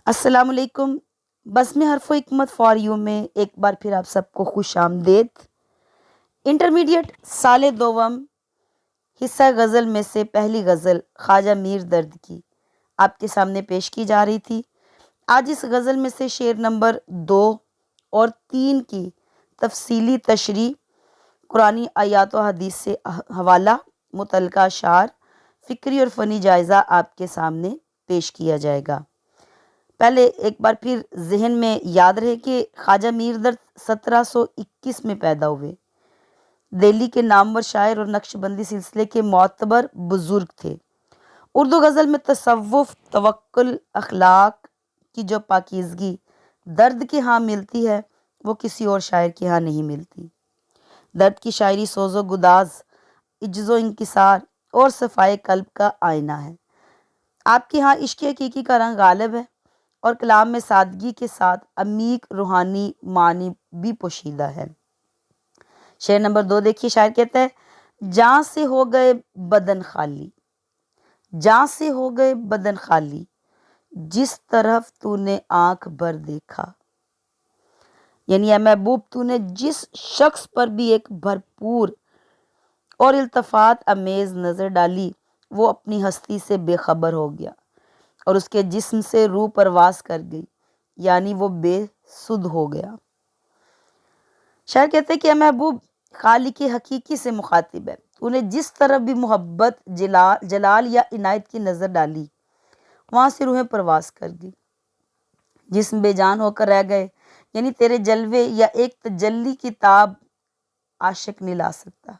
السلام علیکم۔ بزم حرف و حکمت فار یو میں ایک بار پھر آپ سب کو خوش آمدید۔ انٹرمیڈیٹ سال دوم حصہ غزل میں سے پہلی غزل خواجہ میر درد کی آپ کے سامنے پیش کی جا رہی تھی۔ آج اس غزل میں سے شعر نمبر 2 اور 3 کی تفصیلی تشریح، قرآنی آیات و حدیث سے حوالہ، متعلقہ اشعار، فکری اور فنی جائزہ آپ کے سامنے پیش کیا جائے گا۔ پہلے ایک بار پھر ذہن میں یاد رہے کہ خواجہ میر درد 1721 میں پیدا ہوئے۔ دہلی کے نامور شاعر اور نقش بندی سلسلے کے معتبر بزرگ تھے۔ اردو غزل میں تصوف، توکل، اخلاق کی جو پاکیزگی درد کے ہاں ملتی ہے وہ کسی اور شاعر کے ہاں نہیں ملتی۔ درد کی شاعری سوز و گداز، عجز و انکسار اور صفائے قلب کا آئینہ ہے۔ آپ کے ہاں عشق حقیقی کا رنگ غالب ہے اور کلام میں سادگی کے ساتھ عمیق روحانی معنی بھی پوشیدہ ہے۔ شعر نمبر 2 دیکھیے، شاعر کہتا ہے، جاں سے ہو گئے بدن خالی، جاں سے ہو گئے بدن خالی، جس طرف تو نے آنکھ بھر دیکھا۔ یعنی اے محبوب، تو نے جس شخص پر بھی ایک بھرپور اور التفات امیز نظر ڈالی وہ اپنی ہستی سے بے خبر ہو گیا اور اس کے جسم سے روح پرواز کر گئی، یعنی وہ بے سدھ ہو گیا۔ شاعر کہتے ہیں کہ اے محبوب، خالق حقیقی سے مخاطب ہے، تو نے جس طرف بھی محبت، جلال یا عنایت کی نظر ڈالی وہاں سے روحیں پرواز کر گئی، جسم بے جان ہو کر رہ گئے۔ یعنی تیرے جلوے یا ایک تجلی کی تاب عاشق نہیں لا سکتا،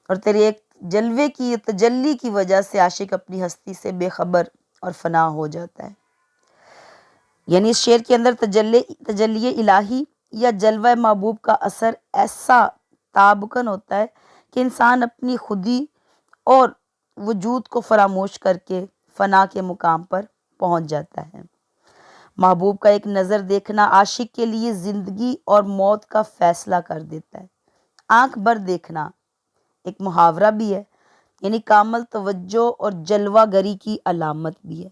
اور تیرے ایک جلوے کی تجلی کی وجہ سے عاشق اپنی ہستی سے بے خبر اور فنا ہو جاتا ہے۔ یعنی اس شعر کے اندر تجلی الہی یا جلوہ محبوب کا اثر ایسا تابکن ہوتا ہے کہ انسان اپنی خودی اور وجود کو فراموش کر کے فنا کے مقام پر پہنچ جاتا ہے۔ محبوب کا ایک نظر دیکھنا عاشق کے لیے زندگی اور موت کا فیصلہ کر دیتا ہے۔ آنکھ بھر دیکھنا ایک محاورہ بھی ہے، یعنی کامل توجہ اور جلوہ گری کی علامت بھی ہے،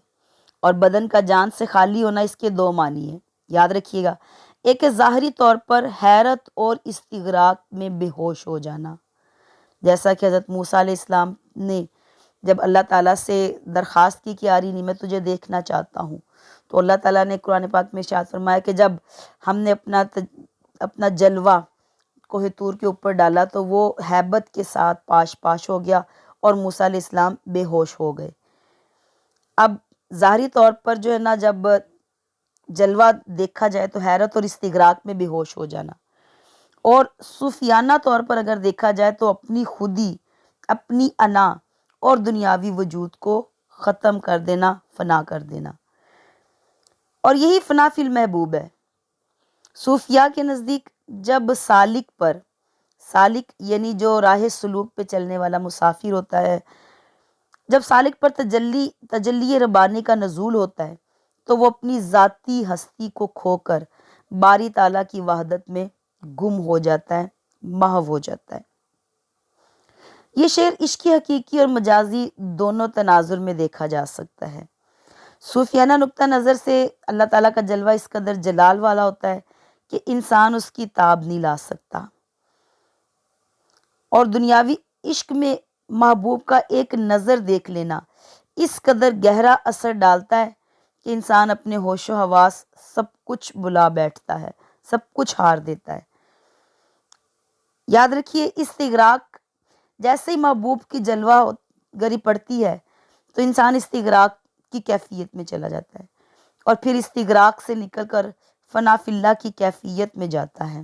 اور بدن کا جان سے خالی ہونا اس کے 2 معنی ہیں، یاد رکھیے گا۔ ایک ظاہری طور پر حیرت اور استغراق میں بے ہوش ہو جانا، جیسا کہ حضرت موسیٰ علیہ السلام نے جب اللہ تعالیٰ سے درخواست کی کہ آرینی میں تجھے دیکھنا چاہتا ہوں، تو اللہ تعالیٰ نے قرآن پاک میں ارشاد فرمایا کہ جب ہم نے اپنا جلوہ کوہ طور کے اوپر ڈالا تو وہ ہیبت کے ساتھ پاش پاش ہو گیا اور موسیٰ علیہ السلام بے ہوش ہو گئے۔ اب ظاہری طور پر جو ہے نا، جب جلوہ دیکھا جائے تو حیرت اور استغراق میں بے ہوش ہو جانا، اور صوفیانہ طور پر اگر دیکھا جائے تو اپنی خودی، اپنی انا اور دنیاوی وجود کو ختم کر دینا، فنا کر دینا، اور یہی فنا فی المحبوب ہے۔ صوفیاء کے نزدیک جب سالک یعنی جو راہ سلوک پہ چلنے والا مسافر ہوتا ہے، جب سالک پر تجلی ربانی کا نزول ہوتا ہے تو وہ اپنی ذاتی ہستی کو کھو کر باری تعالیٰ کی وحدت میں گم ہو جاتا ہے، محو ہو جاتا ہے۔ یہ شعر عشق حقیقی اور مجازی دونوں تناظر میں دیکھا جا سکتا ہے۔ صوفیانہ نقطہ نظر سے اللہ تعالیٰ کا جلوہ اس قدر جلال والا ہوتا ہے کہ انسان اس کی تاب نہیں لا سکتا، اور دنیاوی عشق میں محبوب کا ایک نظر دیکھ لینا اس قدر گہرا اثر ڈالتا ہے کہ انسان اپنے ہوش و حواس سب کچھ بلا بیٹھتا ہے، سب کچھ ہار دیتا ہے۔ یاد رکھیے، استغراق، جیسے ہی محبوب کی جلوہ گری پڑتی ہے تو انسان استغراق کی کیفیت میں چلا جاتا ہے، اور پھر استغراق سے نکل کر فنا فی اللہ کی کیفیت میں جاتا ہے۔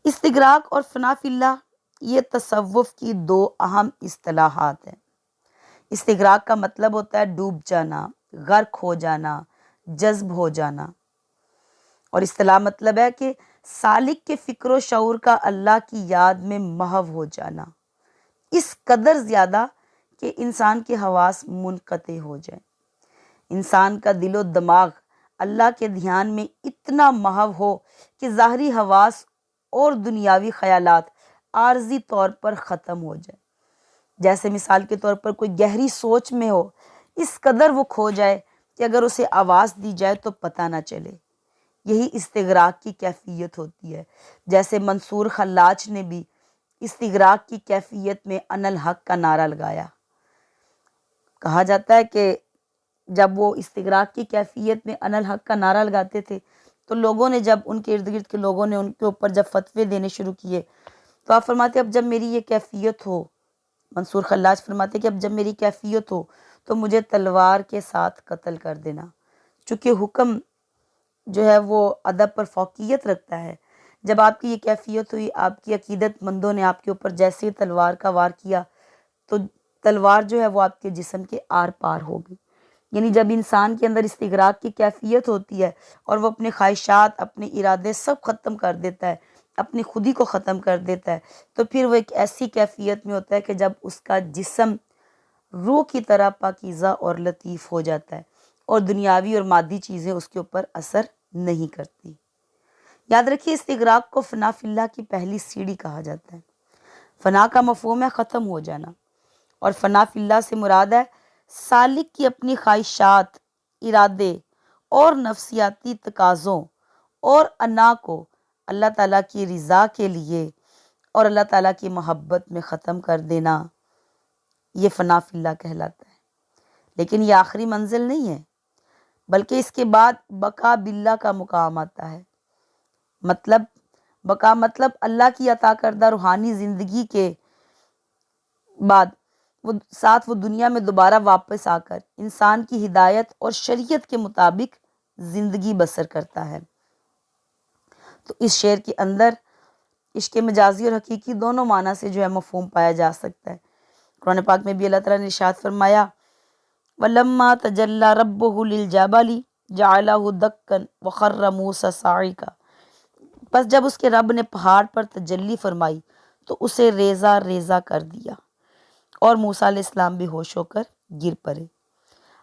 استغراق اور فنا فی اللہ یہ تصوف کی 2 اہم اصطلاحات ہیں۔ استغراق کا مطلب ہوتا ہے ڈوب جانا، غرق ہو جانا، جذب ہو جانا، اور اصطلاح مطلب ہے کہ سالک کے فکر و شعور کا اللہ کی یاد میں محو ہو جانا، اس قدر زیادہ کہ انسان کے حواس منقطع ہو جائیں، انسان کا دل و دماغ اللہ کے دھیان میں اتنا محو ہو کہ ظاہری حواس اور دنیاوی خیالات عارضی طور پر ختم ہو جائے۔ جیسے مثال کے طور پر کوئی گہری سوچ میں ہو، اس قدر وہ کھو جائے کہ اگر اسے آواز دی جائے تو پتہ نہ چلے۔ یہی استغراق کی کیفیت ہوتی ہے۔ جیسے منصور خلاج نے بھی استغراق کی کیفیت میں انا الحق کا نعرہ لگایا۔ کہا جاتا ہے کہ جب وہ استغراق کی کیفیت میں انا الحق کا نعرہ لگاتے تھے تو لوگوں نے جب ان کے ارد گرد کے لوگوں نے ان کے اوپر جب فتوے دینے شروع کیے تو آپ فرماتے اب جب میری یہ کیفیت ہو، منصور خلاج فرماتے کہ اب جب میری کیفیت ہو تو مجھے تلوار کے ساتھ قتل کر دینا، چونکہ حکم جو ہے وہ ادب پر فوقیت رکھتا ہے۔ جب آپ کی یہ کیفیت ہوئی، آپ کی عقیدت مندوں نے آپ کے اوپر جیسے ہی تلوار کا وار کیا تو تلوار جو ہے وہ آپ کے جسم کے آر پار ہو گئی۔ یعنی جب انسان کے اندر استغراق کی کیفیت ہوتی ہے اور وہ اپنے خواہشات، اپنے ارادے سب ختم کر دیتا ہے، اپنی خودی کو ختم کر دیتا ہے، تو پھر وہ ایک ایسی کیفیت میں ہوتا ہے کہ جب اس کا جسم روح کی طرح پاکیزہ اور لطیف ہو جاتا ہے اور دنیاوی اور مادی چیزیں اس کے اوپر اثر نہیں کرتی۔ یاد رکھیے استغراق کو فنا فی اللہ کی پہلی سیڑھی کہا جاتا ہے۔ فنا کا مفہوم ہے ختم ہو جانا، اور فنا فی اللہ سے مراد ہے سالک کی اپنی خواہشات، ارادے اور نفسیاتی تقاضوں اور انا کو اللہ تعالیٰ کی رضا کے لیے اور اللہ تعالیٰ کی محبت میں ختم کر دینا، یہ فنا فی اللہ کہلاتا ہے۔ لیکن یہ آخری منزل نہیں ہے، بلکہ اس کے بعد بقا باللہ کا مقام آتا ہے۔ مطلب بقا مطلب اللہ کی عطا کردہ روحانی زندگی کے بعد وہ دنیا میں دوبارہ واپس آ کر انسان کی ہدایت اور شریعت کے مطابق زندگی بسر کرتا ہے۔ تو اس شعر کے اندر عشق مجازی اور حقیقی دونوں معنی سے جو ہے مفہوم پایا جا سکتا ہے۔ قرآن پاک میں بھی اللہ تعالیٰ نے ارشاد فرمایا وَلَمَّا تَجَلَّى رَبُّهُ لِلْجَبَلِ جَعَلَهُ دَكًّا وَخَرَّ مُوسَىٰ صَعِقًا، بس جب اس کے رب نے پہاڑ پر تجلی فرمائی تو اسے ریزہ ریزہ کر دیا اور موسیٰ علیہ السلام بھی ہوش ہو کر گر پڑے۔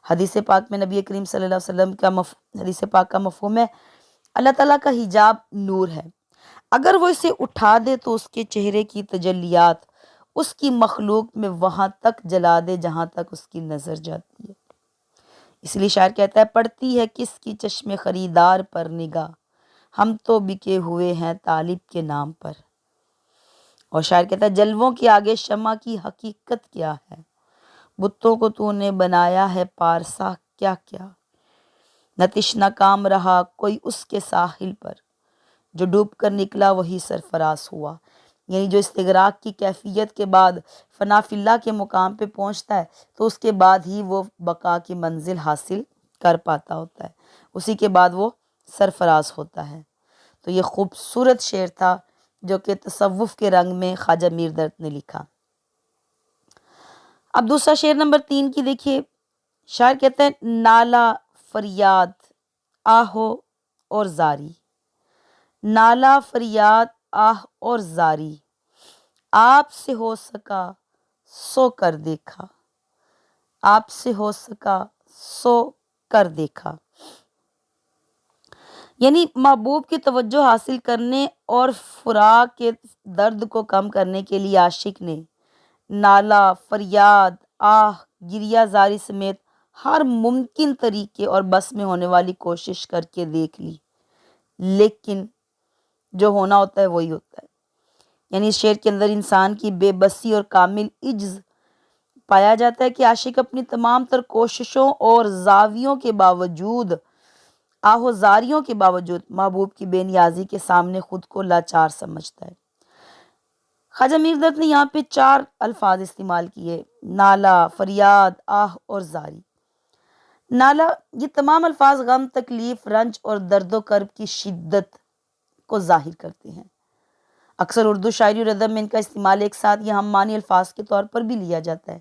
حدیث پاک میں نبی کریم صلی اللہ علیہ وسلم کا حدیث پاک کا مفہوم ہے اللہ تعالیٰ کا حجاب نور ہے، اگر وہ اسے اٹھا دے تو اس کے چہرے کی تجلیات اس کی مخلوق میں وہاں تک جلا دے جہاں تک اس کی نظر جاتی ہے۔ اس لیے شاعر کہتا ہے پڑتی ہے کس کی چشم خریدار پر نگاہ، ہم تو بکے ہوئے ہیں طالب کے نام پر۔ اور شاعر کہتا ہے جلووں کے آگے شمع کی حقیقت کیا ہے، بتوں کو تو نے بنایا ہے پارسا کیا کیا، نہ تشنہ کام رہا کوئی اس کے ساحل پر، جو ڈوب کر نکلا وہی سرفراز ہوا۔ یعنی جو استغراق کی کیفیت کے بعد فنا فی اللہ کے مقام پہ پہنچتا ہے تو اس کے بعد ہی وہ بقا کی منزل حاصل کر پاتا ہوتا ہے، اسی کے بعد وہ سرفراز ہوتا ہے۔ تو یہ خوبصورت شعر تھا جو کہ تصوف کے رنگ میں خواجہ میر درد نے لکھا۔ اب دوسرا شعر نمبر 3 کی دیکھیے، شاعر کہتے ہیں نالا فریاد آہو اور زاری، نالا فریاد آہ اور زاری، آپ سے ہو سکا سو کر دیکھا، آپ سے ہو سکا سو کر دیکھا۔ یعنی محبوب کی توجہ حاصل کرنے اور فراق کے درد کو کم کرنے کے لیے عاشق نے نالا، فریاد، آہ، گریہ زاری سمیت ہر ممکن طریقے اور بس میں ہونے والی کوشش کر کے دیکھ لی، لیکن جو ہونا ہوتا ہے وہی ہوتا ہے۔ یعنی اس شعر کے اندر انسان کی بے بسی اور کامل عجز پایا جاتا ہے کہ عاشق اپنی تمام تر کوششوں اور زاویوں کے باوجود، آہوزاریوں کے باوجود محبوب کی بے نیازی کے سامنے خود کو لاچار سمجھتا ہے۔ خواجہ میر درد نے یہاں پہ 4 الفاظ استعمال کیے، نالا، فریاد، آہ اور زاری۔ نالا، یہ تمام الفاظ غم، تکلیف، رنج اور درد و کرب کی شدت کو ظاہر کرتے ہیں۔ اکثر اردو شاعری اور ادب میں ان کا استعمال ایک ساتھ یا ہم معنی الفاظ کے طور پر بھی لیا جاتا ہے،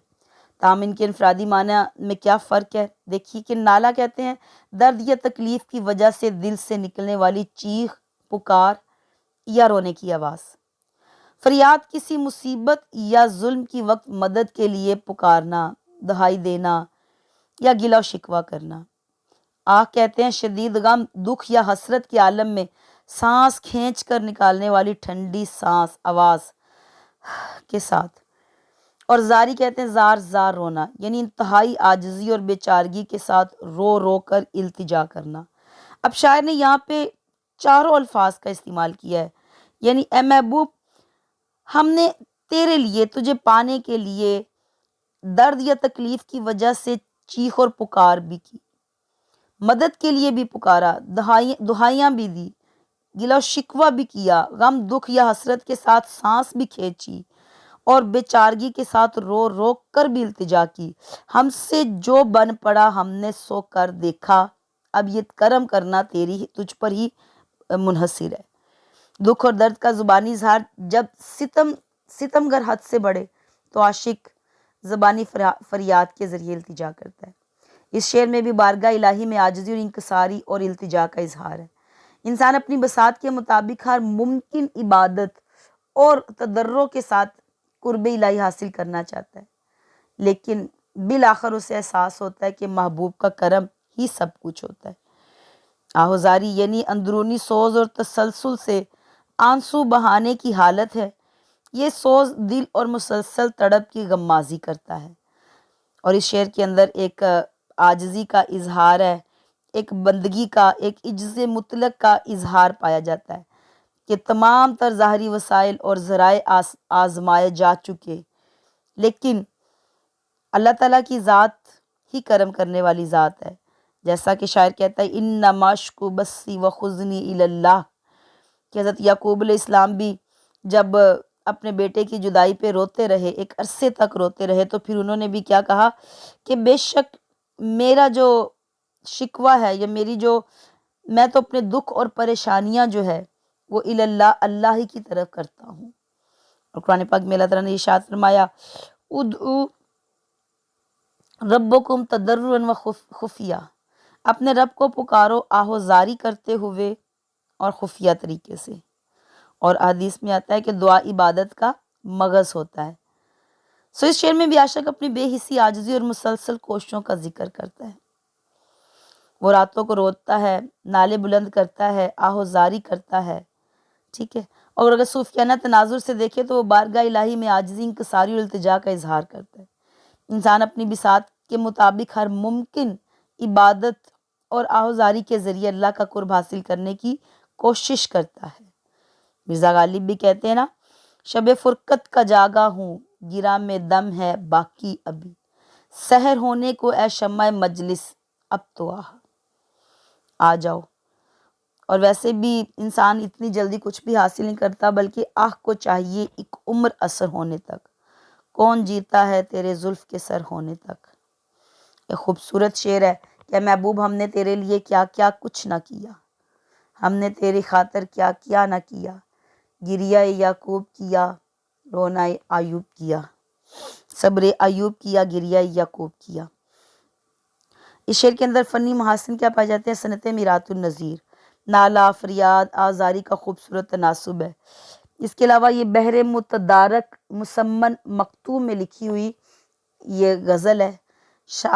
تاہم ان کے انفرادی معنی میں کیا فرق ہے؟ دیکھیے کہ نالا کہتے ہیں درد یا تکلیف کی وجہ سے دل سے نکلنے والی چیخ، پکار یا رونے کی آواز۔ فریاد کسی مصیبت یا ظلم کی وقت مدد کے لیے پکارنا، دہائی دینا یا گلہ و شکوہ کرنا۔ آہ کہتے ہیں شدید غم، دکھ یا حسرت کے عالم میں سانس کھینچ کر نکالنے والی ٹھنڈی سانس آواز کے ساتھ۔ اور زاری کہتے ہیں زار زار رونا، یعنی انتہائی عاجزی اور بیچارگی کے ساتھ رو رو کر التجا کرنا۔ اب شاعر نے یہاں پہ چاروں الفاظ کا استعمال کیا ہے، یعنی اے محبوب، ہم نے تیرے لیے، تجھے پانے کے لیے درد یا تکلیف کی وجہ سے چیخ اور پکار بھی کی، مدد کے لیے بھی پکارا، دہائیاں بھی دی، گلا و شکوہ بھی کیا، غم دکھ یا حسرت کے ساتھ سانس بھی کھینچی، اور بیچارگی کے ساتھ رو رو کر بھی التجا کی۔ ہم سے جو بن پڑا ہم نے سو کر دیکھا، اب یہ کرم کرنا تجھ پر ہی منحصر ہے۔ دکھ اور درد کا زبانی اظہار جب ستمگر حد سے بڑھے تو عاشق زبانی فریاد کے ذریعے التجا کرتا ہے۔ اس شعر میں بھی بارگاہ الہی میں عاجزی اور انکساری اور التجا کا اظہار ہے۔ انسان اپنی بساط کے مطابق ہر ممکن عبادت اور تضرع کے ساتھ قرب الہی حاصل کرنا چاہتا ہے، لیکن بالآخر اسے احساس ہوتا ہے کہ محبوب کا کرم ہی سب کچھ ہوتا ہے۔ آہوزاری یعنی اندرونی سوز اور تسلسل سے آنسو بہانے کی حالت ہے۔ یہ سوز دل اور مسلسل تڑپ کی غمازی کرتا ہے، اور اس شعر کے اندر ایک عاجزی کا اظہار ہے، ایک بندگی کا، ایک عجز مطلق کا اظہار پایا جاتا ہے کہ تمام تر ظاہری وسائل اور ذرائع آزمائے جا چکے، لیکن اللہ تعالیٰ کی ذات ہی کرم کرنے والی ذات ہے۔ جیسا کہ شاعر کہتا ہے انما اشکو بثی وحزنی الی اللہ، کہ حضرت یعقوب علیہ السلام بھی جب اپنے بیٹے کی جدائی پہ روتے رہے، ایک عرصے تک روتے رہے، تو پھر انہوں نے بھی کیا کہا کہ بے شک میرا جو شکوہ ہے، یا میں تو اپنے دکھ اور پریشانیاں جو ہے وہ الی اللہ، اللہ ہی کی طرف کرتا ہوں۔ اور قرآن پاک میں اللہ تعالیٰ نے ارشاد فرمایا ادعو ربکم تضرعا و خفیہ، اپنے رب کو پکارو آہوزاری کرتے ہوئے اور خفیہ طریقے سے۔ اور حدیث میں آتا ہے کہ دعا عبادت کا مغز ہوتا ہے۔ اس شعر میں بھی عاشق اپنی بے حسی، عاجزی اور مسلسل کوششوں کا ذکر کرتا ہے۔ وہ راتوں کو روتا ہے، نالے بلند کرتا ہے، آہوزاری کرتا ہے، ٹھیک ہے۔ اور اگر صوفیانہ تناظر سے دیکھے تو وہ بارگاہ الہی میں عاجزی، انکساری اور التجا کا اظہار کرتا ہے۔ انسان اپنی بساط کے مطابق ہر ممکن عبادت اور آہوزاری کے ذریعے اللہ کا قرب حاصل کرنے کی کوشش کرتا ہے۔ مرزا غالب بھی کہتے ہیں نا، شب فرقت کا جاگا ہوں، گرا میں دم ہے باقی ابھی، سحر ہونے کو اے شمع مجلس اب تو آ جاؤ۔ اور ویسے بھی انسان اتنی جلدی کچھ بھی حاصل نہیں کرتا، بلکہ آہ کو چاہیے ایک عمر اثر ہونے تک، کون جیتا ہے تیرے زلف کے سر ہونے تک۔ یہ خوبصورت شعر ہے کہ محبوب ہم نے تیرے لیے کیا کیا کچھ نہ کیا، ہم نے تیری خاطر کیا کیا نہ کیا، گریہ یعقوب کیا، رونا ایوب کیا، صبر ایوب کیا، گریہ یعقوب کیا۔ اس شعر کے اندر فنی محاسن کیا پائے جاتے ہیں؟ صنعت میرات النظیر، نالا، فریاد، آزاری کا خوبصورت تناسب ہے۔ اس کے علاوہ یہ بحر متدارک مسمن مکتوم میں لکھی ہوئی یہ غزل ہے۔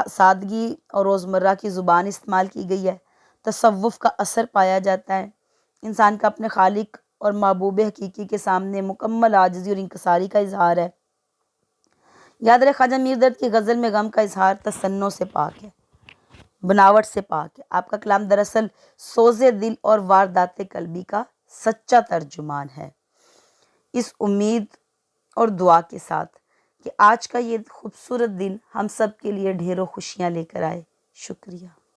سادگی اور روزمرہ کی زبان استعمال کی گئی ہے، تصوف کا اثر پایا جاتا ہے، انسان کا اپنے خالق اور محبوب حقیقی کے سامنے مکمل عاجزی اور انکساری کا اظہار ہے۔ یاد رہے خواجہ میر درد کی غزل میں غم کا اظہار تصنع سے پاک ہے، بناوٹ سے پاک ہے۔ آپ کا کلام دراصل سوز دل اور واردات قلبی کا سچا ترجمان ہے۔ اس امید اور دعا کے ساتھ کہ آج کا یہ خوبصورت دن ہم سب کے لیے ڈھیروں خوشیاں لے کر آئے، شکریہ۔